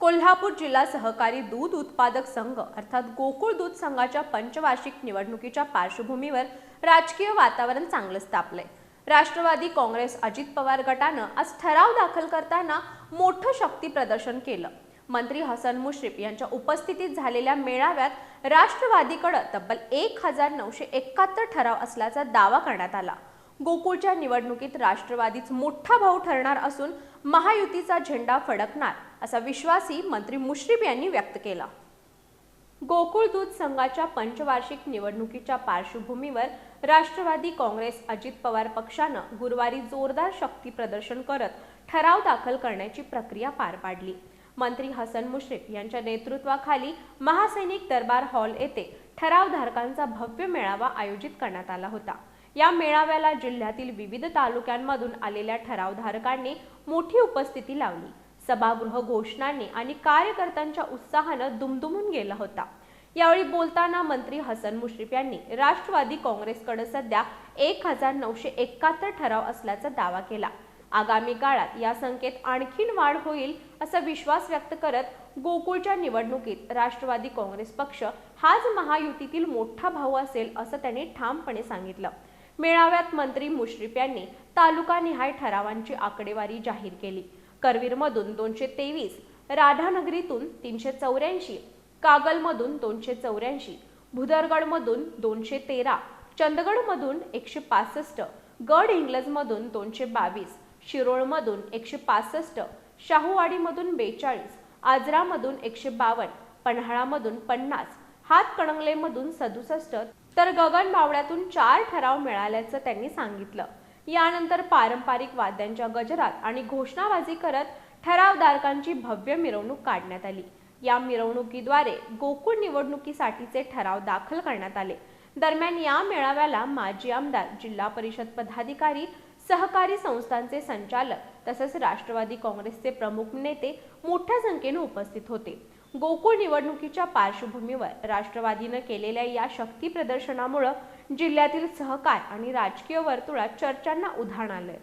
कोल्हापूर जिल्हा सहकारी दूध उत्पादक संघ अर्थात गोकुळ दूध संघाच्या पंचवार्षिक निवडणुकीच्या पार्श्वभूमीवर राजकीय वातावरण चांगलंच तापलंय। राष्ट्रवादी काँग्रेस अजित पवार गटानं आज ठराव दाखल करताना मोठं शक्ती प्रदर्शन केलं। मंत्री हसन मुश्रीफ यांच्या उपस्थितीत झालेल्या मेळाव्यात राष्ट्रवादीकडे तब्बल 1971 ठराव असल्याचा दावा करण्यात आला। गोकुळच्या निवडणुकीत राष्ट्रवादीच मोठा भाऊ ठरणार असून महायुतीचा झेंडा फडकणार असा विश्वासही मंत्री मुश्रीफ यांनी व्यक्त केला। गोकुळ दूध संघाच्या पंचवार्षिक निवडणुकीच्या पार्श्वभूमीवर राष्ट्रवादी काँग्रेस अजित पवार पक्षानं गुरुवारी जोरदार शक्ती प्रदर्शन करत ठराव दाखल करण्याची प्रक्रिया पार पाडली। मंत्री हसन मुश्रीफ यांच्या नेतृत्वाखाली महासैनिक दरबार हॉल येथे ठरावधारकांचा भव्य मेळावा आयोजित करण्यात आला होता। या मेळाव्याला जिल्ह्यातील विविध तालुक्यांमधून आलेल्या ठरावधारकांनी मोठी उपस्थिती लावली। सभागृह घोषणांनी आणि कार्यकर्त्यांच्या उत्साहानं दुमदुमून गेला होता। यावेळी बोलताना मंत्री हसन मुश्रीफ यांनी राष्ट्रवादी काँग्रेसकडे सध्या 1971 ठराव असल्याचा दावा केला। आगामी काळात या संख्येत आणखीन वाढ होईल असा विश्वास व्यक्त करत गोकुळच्या निवडणुकीत राष्ट्रवादी काँग्रेस पक्ष हाच महायुतीतील मोठा भाऊ असेल असं त्यांनी ठामपणे सांगितलं। मेळाव्यात मंत्री मुश्रीफ यांनी तालुकानिहाय ठरावांची आकडेवारी जाहीर केली। करवीरमधून 223, राधानगरीतून 384, कागलमधून 284, भुदरगडमधून 213, चंदगडमधून 165, गडहिंग्लजमधून 222, शिरोळमधून 165, शाहूवाडीमधून 42, आजरामधून 152, पन्हाळामधून 50, हातकणंगलेमधून 67 तर गगनबावड्यातून 4 ठराव मिळाल्याचं त्यांनी सांगितलं। यानंतर पारंपरिक वाद्यांच्या गजरात आणि घोषणाबाजी करत ठरावधारकांची भव्य मिरवणूक काढण्यात आली। या मिरवणुकीद्वारे गोकुळ निवडणुकीसाठीचे ठराव दाखल करण्यात आले। दरम्यान या मेळाव्याला माजी आमदार, जिल्हा परिषद पदाधिकारी, सहकारी संस्थांचे संचालक तसंच राष्ट्रवादी काँग्रेसचे प्रमुख नेते मोठ्या संख्येने उपस्थित होते। गोकुळ निवडणुकीच्या पार्श्वभूमीवर राष्ट्रवादीने केलेल्या या शक्ती प्रदर्शनामुळे जिल्ह्यातील सहकार आणि राजकीय वर्तुळात चर्चांना उधाण आलंय।